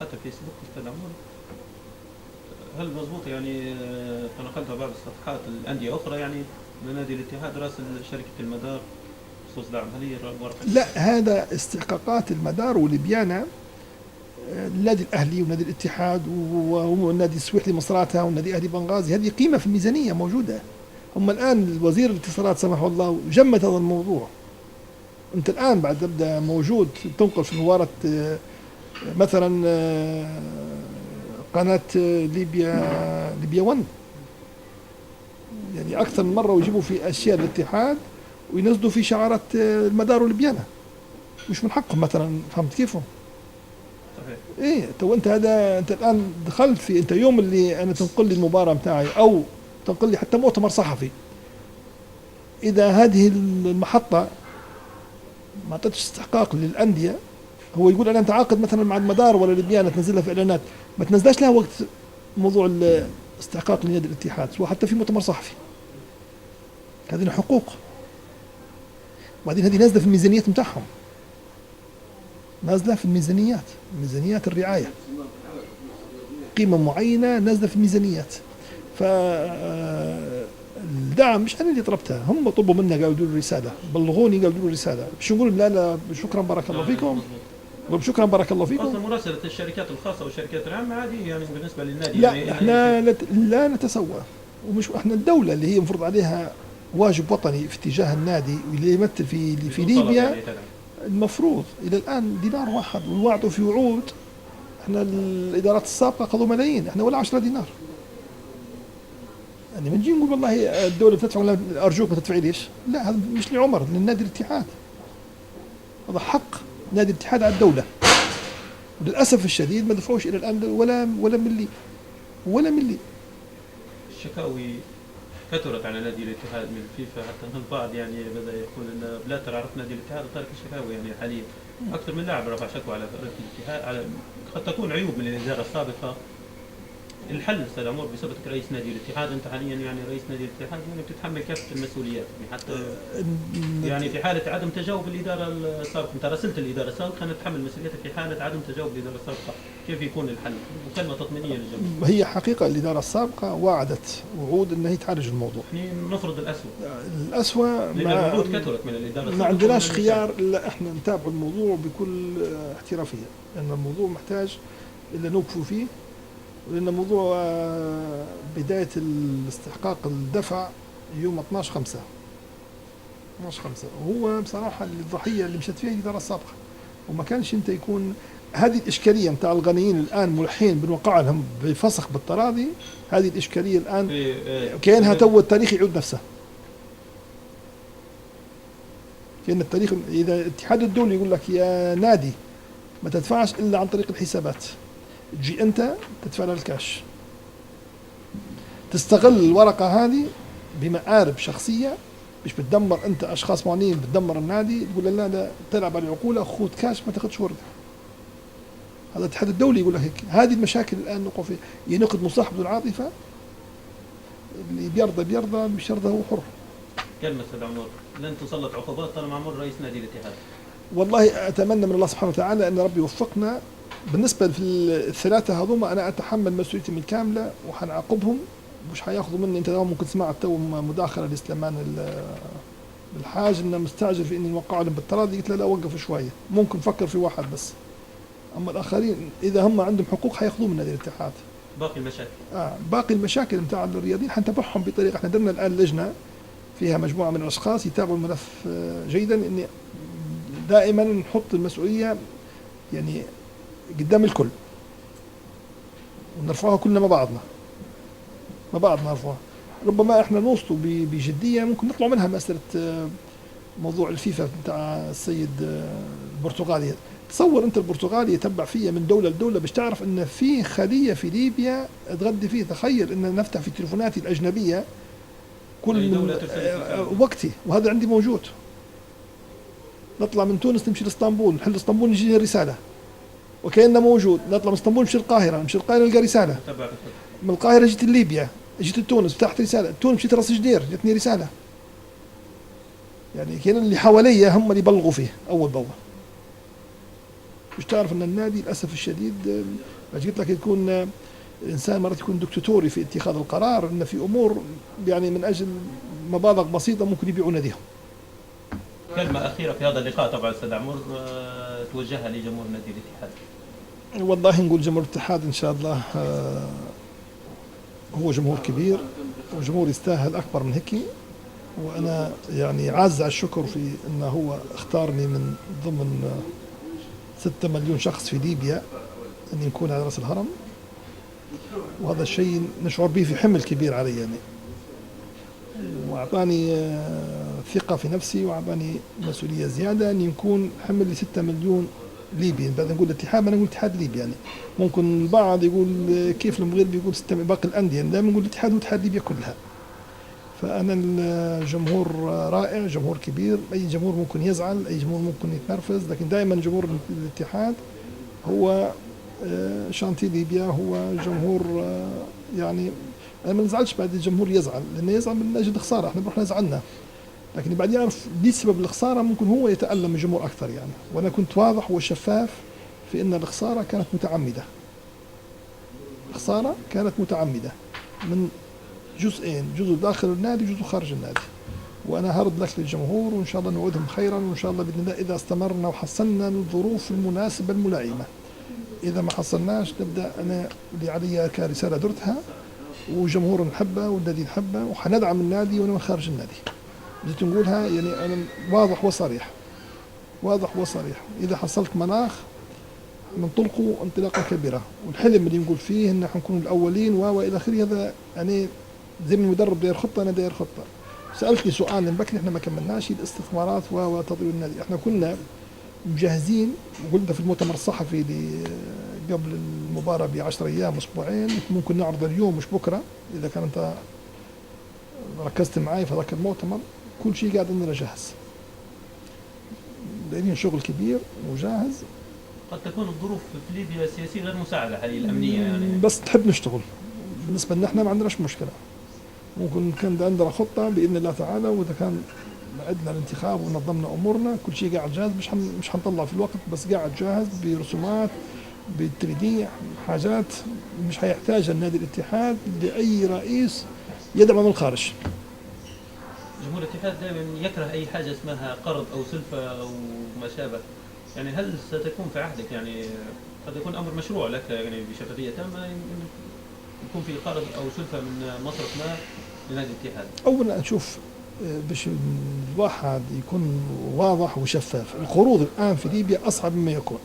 الفيسبوك أستاذ عمر، هل مضبوط يعني تنقلت بعض الصفحات الأندية أخرى يعني من نادي الاتحاد راسل شركة المدار بخصوص دعم، هل هي الورقة؟ لا، هذا استحقاقات المدار والبيانة. النادي الأهلي ونادي الاتحاد والنادي السويحلي مصراتة والنادي الأهلي بنغازي، هذه قيمة في الميزانية موجودة. هم الآن وزير الاتصالات سمح الله جمد هذا الموضوع. أنت الآن بعد تبدأ موجود تنقل في مباراة مثلا قناة ليبيا 1، يعني أكثر من مرة ويجيبوا في أشياء الاتحاد وينزلوا في شعارات المدار والبيانة، مش من حقهم مثلا. فهمت كيفهم؟ صحيح. ايه تو انت هذا انت الان دخلت في انت يوم اللي انا تنقل لي المباراه بتاعي او تنقل لي حتى مؤتمر صحفي، اذا هذه المحطه ما اعطتش استحقاق للانديه، هو يقول انا متعاقد مثلا مع المدار ولا البيانه تنزلها في اعلانات، ما تنزلش لها وقت موضوع الاستحقاق لنادي الاتحاد وحتى في مؤتمر صحفي. هذه حقوق، وبعدين هذه نازله في الميزانيات بتاعهم، نازله في ميزانيات الرعايه، قيمه معينه نازله في الميزانيات. فالدعم مش انا اللي طلبتها، هم طلبوا منا، قالوا دول رساله، بلغوني قالوا دول رساله، مش نقول لا لا شكرا بارك الله فيكم، مضبوط. شكرا بارك الله أصلا فيكم. مراسلة الشركات الخاصة والشركات العامة عادية يعني بالنسبة للنادي لا يعني احنا لا نتسوى، ومش احنا الدوله اللي هي مفروض عليها واجب وطني في اتجاه النادي واللي يمثل في بدون طلب ليبيا. يعني تدعم. المفروض الى الان دينار واحد، ووعدوا في وعود. احنا الادارات السابقه قضوا ملايين، احنا ولا 10 دينار. يعني بنجي نقول والله الدوله بتدفع ولا ارجوك ما تدفعي ليش؟ لا، هذا مش لعمر، للنادي الاتحاد، هذا حق نادي الاتحاد على الدوله. وللاسف الشديد ما دفعوش الى الان ولا ملي. الشكاوي كثرت على نادي الاتحاد من الفيفا، حتى ان البعض يعني بدا يقول ان بلاتر عرف نادي الاتحاد وترك الشكاوي يعني حاليا. اكثر من لاعب رفع شكوى على فريق الاتحاد على قد تكون عيوب من الاداره السابقه. الحل استاذ عمر بصفتك رئيس نادي الاتحاد، انت حاليا يعني رئيس نادي الاتحاد يعني بتتحمل كافه المسؤوليات يعني حتى يعني في حاله عدم تجاوب الاداره السابقه، انت راسلت الاداره السابقه انك تتحمل مسؤوليتك في حاله عدم تجاوب الاداره السابقه، كيف يكون الحل؟ مكالمه تطمينيه للجميع. هي حقيقه الاداره السابقه وعدت وعود انها تعالج الموضوع. يعني نفرض الاسوء، الاسوء لان الوعود كثرت من الاداره السابقه، ما عندناش خيار الا احنا نتابع الموضوع بكل احترافيه، لان الموضوع محتاج الا نوقفوا فيه. لأن موضوع بداية الاستحقاق الدفع يوم 12/5، 12/5، وهو بصراحة الضحية اللي مشت فيها الإدارة السابقة، وما كانش أنت يكون هذه الإشكالية متاع الغنيين الآن ملحين بنوقع لهم بفسخ بالتراضي. هذه الإشكالية الآن كأنها تو التاريخ يعود نفسه، كأن التاريخ إذا الاتحاد الدولي يقول لك يا نادي ما تدفعش إلا عن طريق الحسابات، تجي أنت تدفع لها الكاش، تستغل الورقة هذه بمآرب شخصية، مش بتدمر أنت أشخاص معينين، بتدمر النادي، تقول لا لا تلعب على العقولة، خذ كاش ما تاخذش وردة. هذا الاتحاد الدولي يقول لك هيك. هذه المشاكل الآن نقع فيها، ينقد مصاحب العاطفة، اللي بيرضى اللي مش يرضى هو حر. كلمة استاذ عمر، لن تسلط عقوبات طالما عمر رئيس نادي الاتحاد. والله أتمنى من الله سبحانه وتعالى أن ربي يوفقنا. بالنسبة في الثلاثة هذوما أنا أتحمل مسؤوليتهم الكاملة وحنعاقبهم، مش حياخذوا مني. انت ممكن تسمع تو مداخله لسليمان الحاج انه مستعجل في اني نوقع لهم بالتراضي، قلت له لا وقفوا شويه، ممكن نفكر في واحد بس، اما الاخرين اذا هم عندهم حقوق حياخذوه من نادي الاتحاد. باقي المشاكل باقي المشاكل نتاع الرياضيين حنتابعهم بطريقه. احنا درنا الان لجنه فيها مجموعه من الاشخاص يتابعوا الملف جيدا، اني دائما نحط المسؤوليه يعني قدام الكل ونرفعها كلنا مع بعضنا نرفعها. ربما احنا نوصلوا بجديه ممكن نطلع منها مساله موضوع الفيفا بتاع السيد البرتغالي. تصور انت البرتغالي يتبع فيا من دوله لدوله باش تعرف ان في خليه في ليبيا اتغدي فيه. تخيل ان نفتح في تليفوناتي الاجنبيه كل من وقتي، وهذا عندي موجود. نطلع من تونس نمشي لاسطنبول، نحل اسطنبول نجيني رساله وكأنه موجود. نطلع من اسطنبول نمشي القاهره نلقى رساله. من القاهره جيت ليبيا، جيت تونس فتحت رساله، تونس مشيت راس جدير جتني رساله. يعني كان اللي حواليا هم اللي يبلغوا فيه اول باول. مش تعرف ان النادي للاسف الشديد ما قلت لك يكون الانسان مرات يكون دكتاتوري في اتخاذ القرار، ان في امور يعني من اجل مبالغ بسيطه ممكن يبيعوا ناديهم. كلمة أخيرة في هذا اللقاء طبعا أستاذ عمر توجهها لجمهور نادي الاتحاد. والله نقول جمهور الاتحاد ان شاء الله هو جمهور كبير وجمهور يستاهل اكبر من هيك، وانا يعني عاز على الشكر في انه هو اختارني من ضمن 6 مليون شخص في ليبيا اني نكون على راس الهرم، وهذا الشيء نشعر به في حمل كبير علي يعني، واعطاني ثقة في نفسي واعطاني مسؤولية زيادة اني نكون حمل ل 6 مليون ليبي. بعد نقول الاتحاد ما نقول اتحاد ليبيا يعني، ممكن البعض يقول كيف المغرب يقول باقي الانديه، دائما نقول الاتحاد واتحاد ليبيا كلها. فانا الجمهور رائع، جمهور كبير، اي جمهور ممكن يزعل، اي جمهور ممكن يتنرفز، لكن دائما جمهور الاتحاد هو شانتي ليبيا، هو جمهور يعني انا ما نزعلش بعد الجمهور يزعل، لانه يزعل من اجل الخساره، احنا بنروح نزعلنا، لكن بعد يعرف دي سبب الخساره ممكن هو يتالم الجمهور اكثر يعني. وانا كنت واضح وشفاف في ان الخساره كانت متعمده، الخساره كانت متعمده من جزئين، جزء داخل النادي وجزء خارج النادي، وانا هرد لك للجمهور وان شاء الله نوعدهم خيرا، وان شاء الله باذن الله اذا استمرنا وحصلنا الظروف المناسبه الملائمه. اذا ما حصلناش نبدا انا اللي علي كرساله درتها، وجمهور نحبه والنادي نحبه وحندعم النادي وانا خارج النادي. بديت نقولها يعني انا واضح وصريح، واضح وصريح. اذا حصلت مناخ ننطلقوا انطلاقه كبيره، والحلم اللي نقول فيه ان حنكون الاولين والى اخره، هذا يعني زي ما المدرب داير خطه انا داير خطه. سالتني سؤال من بكري احنا ما كملناش الاستثمارات وتطوير النادي، احنا كنا مجهزين وقلنا في المؤتمر الصحفي قبل المباراه ب10 ايام اسبوعين ممكن نعرض اليوم مش بكره، اذا كان انت ركزت معي في ذاك المؤتمر كل شيء قاعد عندنا جاهز، دايرين شغل كبير وجاهز. قد تكون الظروف في ليبيا السياسية غير مساعدة حاليا الأمنية يعني، بس نحب نشتغل، بالنسبة لنا احنا ما عندناش مشكلة، ممكن كان عندنا خطة بإذن الله تعالى، وإذا كان عندنا الانتخاب ونظمنا أمورنا كل شيء قاعد جاهز، مش حنطلع في الوقت، بس قاعد جاهز برسومات بالتريديع حاجات مش حيحتاجها النادي الاتحاد لأي رئيس يدعم من الخارج. جمهور الاتحاد دائما يكره أي حاجة اسمها قرض أو سلفة أو ما شابه، يعني هل ستكون في عهدك يعني قد يكون أمر مشروع لك يعني بشفافية تامة يكون في قرض أو سلفة من مصرف ما لنادي الاتحاد؟ أولا نشوف باش الواحد يكون واضح وشفاف، القروض الآن في ليبيا أصعب مما يكون.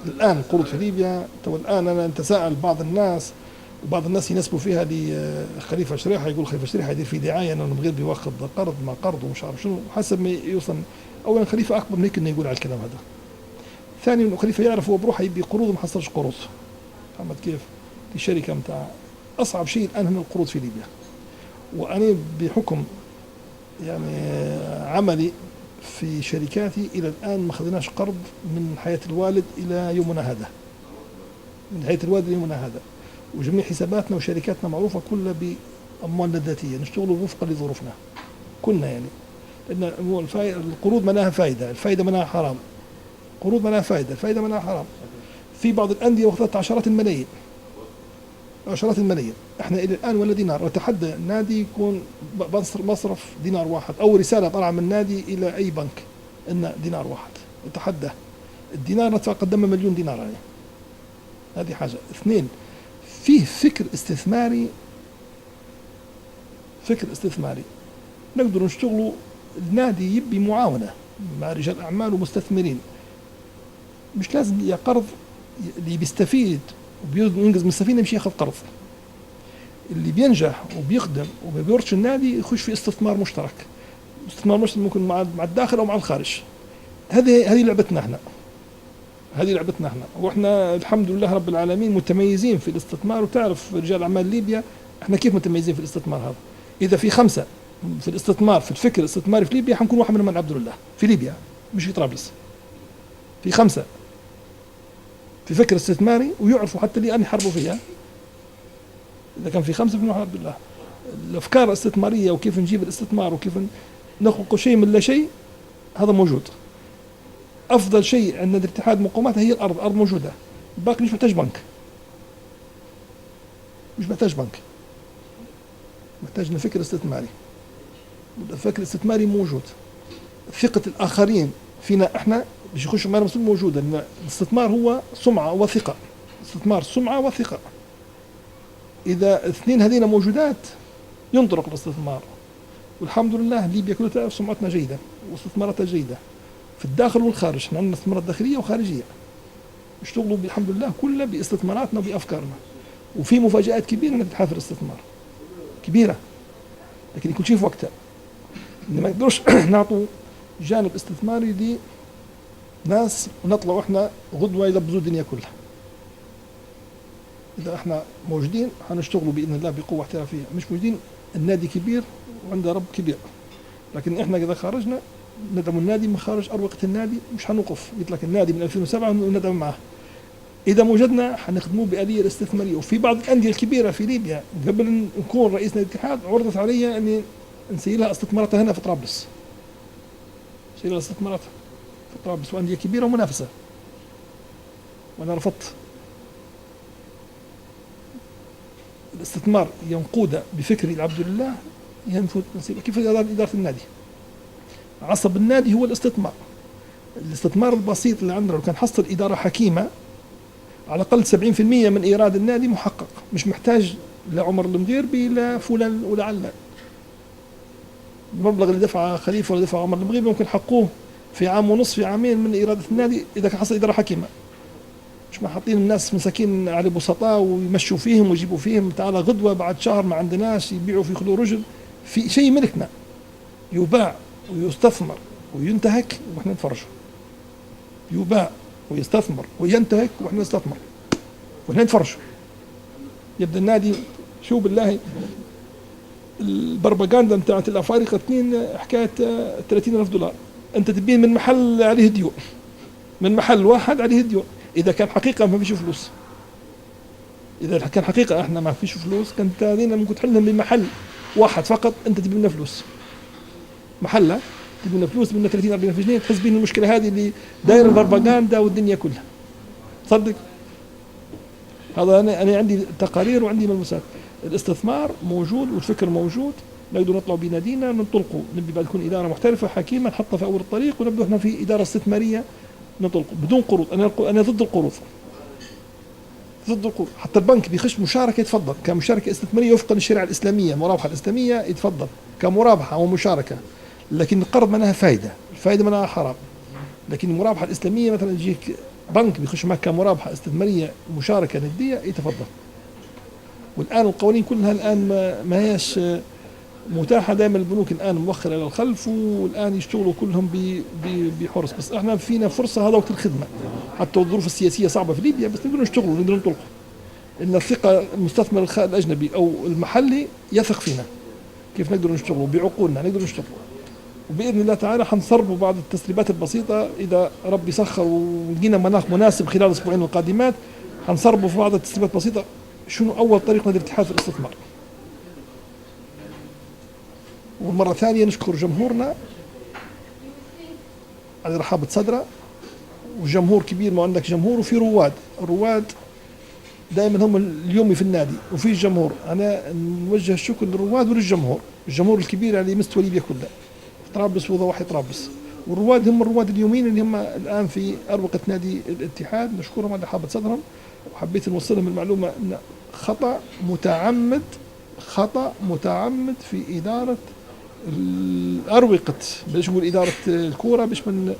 الآن القروض في ليبيا الآن أنا نتساءل بعض الناس، وبعض الناس ينسبوا فيها لخليفة شريحة، يقول خليفة شريحة يدير في دعاية أنه المغرب بيواخذ قرض ما قرض ومش عارف شنو، حسب ما يوصل. أولا خليفة أكبر من هيك إنه يقول على الكلام هذا. ثانيا إنه خليفة يعرف هو بروحه يبي قروض وما حصلش قروض. فهمت كيف؟ في شركة متاع أصعب شيء الآن هنا القروض في ليبيا. وأنا بحكم يعني عملي في شركاتي إلى الآن ما أخذناش قرض من حياة الوالد إلى يومنا هذا، من حياة الوالد إلى يومنا هذا، وجميع حساباتنا وشركاتنا معروفة كلها بأموالنا الذاتية، نشتغل وفقا لظروفنا كلنا يعني، لأن القروض مناها فائدة، الفائدة مناها حرام، قروض مناها فائدة، الفائدة مناها حرام. في بعض الأندية وخذت عشرات الملايين، عشرات الملايين، احنا إلى الآن ولا دينار. وتحدى النادي يكون مصرف دينار واحد، أو رسالة طالعة من النادي إلى أي بنك إن دينار واحد، نتحدى الدينار ندفع قدامه مليون دينار يعني. هذه حاجة. اثنين، فيه فكر استثماري، فكر استثماري نقدر نشتغلوا. النادي يبي معاونة مع رجال أعمال ومستثمرين، مش لازم يا قرض اللي بيستفيد وبينقذ من السفينة يمشي ياخذ قرض، اللي بينجح وبيخدم وبيورش النادي يخش في استثمار مشترك، استثمار مشترك ممكن مع الداخل أو مع الخارج. هذه لعبتنا احنا، هذه لعبتنا احنا، واحنا الحمد لله رب العالمين متميزين في الاستثمار. وتعرف رجال أعمال ليبيا احنا كيف متميزين في الاستثمار هذا. إذا في 5 في الاستثمار في الفكر الاستثماري في ليبيا حنكون واحد منهم من عبد الله في ليبيا، مش في طرابلس. في 5 في فكر استثماري ويعرفوا حتى اللي أنا يحاربوا فيها. إذا كان في 5 في عبد الله، الأفكار الاستثمارية وكيف نجيب الاستثمار وكيف نخلق شيء من لا شيء، هذا موجود. افضل شيء عند الاتحاد مقوماتها هي الارض موجوده، الباقي مش محتاج بنك، مش محتاج بنك، محتاج فكر استثماري. الفكر الاستثماري موجود، ثقة الآخرين فينا احنا باش يخشوا معنا مسؤول موجودة، لأن الاستثمار هو سمعة وثقة، استثمار سمعة وثقة. إذا الاثنين هذين موجودات ينطلق الاستثمار. والحمد لله ليبيا كلها تعرف سمعتنا جيدة واستثماراتها جيدة في الداخل والخارج، احنا عندنا استثمارات داخلية وخارجية، اشتغلوا الحمد لله كلها باستثماراتنا وبأفكارنا. وفي مفاجآت كبيرة انك تحافر الاستثمار كبيرة، لكن يكون شيء في وقتها، إن ما نقدرش نعطوا جانب استثماري لناس ونطلعوا احنا غدوة يلبزوا الدنيا كلها. إذا احنا موجودين حنشتغلوا بإذن الله بقوة احترافية، مش موجودين النادي كبير وعنده رب كبير، لكن احنا إذا خرجنا ندعم النادي من خارج أروقة النادي، مش حنوقف قلت لك النادي من 2007 وندعم معه. إذا موجدنا حنخدموه بآلية الاستثمارية. وفي بعض الأندية الكبيرة في ليبيا قبل أن نكون رئيس نادي الاتحاد عرضت علي أني نسيلها استثماراتها هنا في طرابلس، سيلها استثماراتها في طرابلس، وأندية كبيرة ومنافسة، وأنا رفضت. الاستثمار ينقود بفكري العبد لله ينفذ نسيبه. كيف إدارة النادي؟ عصب النادي هو الاستثمار. الاستثمار البسيط اللي عندنا لو كان حصل إدارة حكيمة على الأقل 70% من إيراد النادي محقق، مش محتاج لعمر المغيربي لا فلان ولا علان. المبلغ اللي دفعه خليفة ولا دفعه عمر المغيربي ممكن حقوه في عام ونصف في عامين من إيرادة النادي إذا كان حصل إدارة حكيمة. مش ما حاطين الناس مساكين على بسطاء ويمشوا فيهم ويجيبوا فيهم، تعالى غدوة بعد شهر ما عندناش يبيعوا في خلو رجل في شيء ملكنا يباع ويستثمر وينتهك واحنا نتفرج. يباع ويستثمر وينتهك واحنا نستثمر واحنا نتفرج. يبدا النادي شو بالله البربغاندا بتاعت الافارقه اثنين حكايه 30,000 دولار، انت تبين من محل عليه ديون، من محل واحد عليه ديون. اذا كان حقيقه ما فيش فلوس، اذا كان حقيقه احنا ما فيش فلوس كانت هذين ممكن تحلهم بمحل واحد فقط، انت تبي لنا فلوس محله، تبي لنا فلوس من 30 40 جنيه تحس بين المشكله هذه اللي داير البربغاندا والدنيا كلها. صدق هذا انا عندي تقارير وعندي ملموسات. الاستثمار موجود والفكر موجود، نقدر نطلع بنادينا ننطلقوا، نبي بعد تكون اداره محترفه حكيمه نحطها في اول الطريق، ونبدا احنا في اداره استثماريه ننطلقوا بدون قروض. انا ضد القروض، ضد القروض. حتى البنك بيخش مشاركه يتفضل كمشاركه استثماريه وفقا للشريعه الاسلاميه، المرابحه الاسلاميه يتفضل كمرابحه ومشاركه، لكن القرض معناها فائده، الفائده معناها حرام. لكن المرابحه الاسلاميه مثلا يجيك بنك بيخش معك كمرابحه استثماريه مشاركه نديه يتفضل. والان القوانين كلها الان ما هيش متاحه، دائما البنوك الان موخره الى الخلف، والان يشتغلوا كلهم بحرص. بس احنا فينا فرصه، هذا وقت الخدمه، حتى الظروف السياسيه صعبه في ليبيا، بس نقدر نشتغلوا نقدر ننطلقوا، ان الثقه المستثمر الاجنبي او المحلي يثق فينا. كيف نقدر نشتغلوا بعقولنا، نقدر نشتغلوا، وباذن الله تعالى حنصرفوا بعض التسريبات البسيطه اذا ربي سخر ولقينا مناخ مناسب خلال الاسبوعين القادمات، حنصرفوا في بعض التسريبات البسيطه. شنو اول طريقه للاتحاد في الاستثمار؟ والمره الثانيه نشكر جمهورنا على رحابه صدره، وجمهور كبير. ما عندك جمهور وفي رواد، الرواد دائما هم اليومي في النادي وفي الجمهور. انا نوجه الشكر للرواد وللجمهور، الجمهور الكبير على مستوى ليبيا كلها، طرابلس وضواحي طرابلس، والرواد هم الرواد اليوميين اللي هم الان في اروقه نادي الاتحاد. نشكرهم على رحابه صدرهم، وحبيت نوصلهم المعلومه ان خطا متعمد، خطا متعمد في اداره اروقه، باش نقول اداره الكوره، باش من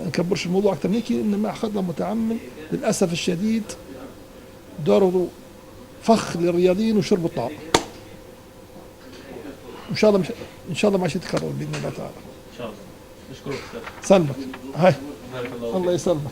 نكبرش الموضوع اكثر من كده، انما خطا متعمد للاسف الشديد دوروا فخ للرياضيين وشربوا الطعام. ان شاء الله ان شاء الله ما يتكرر باذن الله تعالى. ان شاء الله. نشكرك. سلمك. هاي بارك الله الله يسلمك.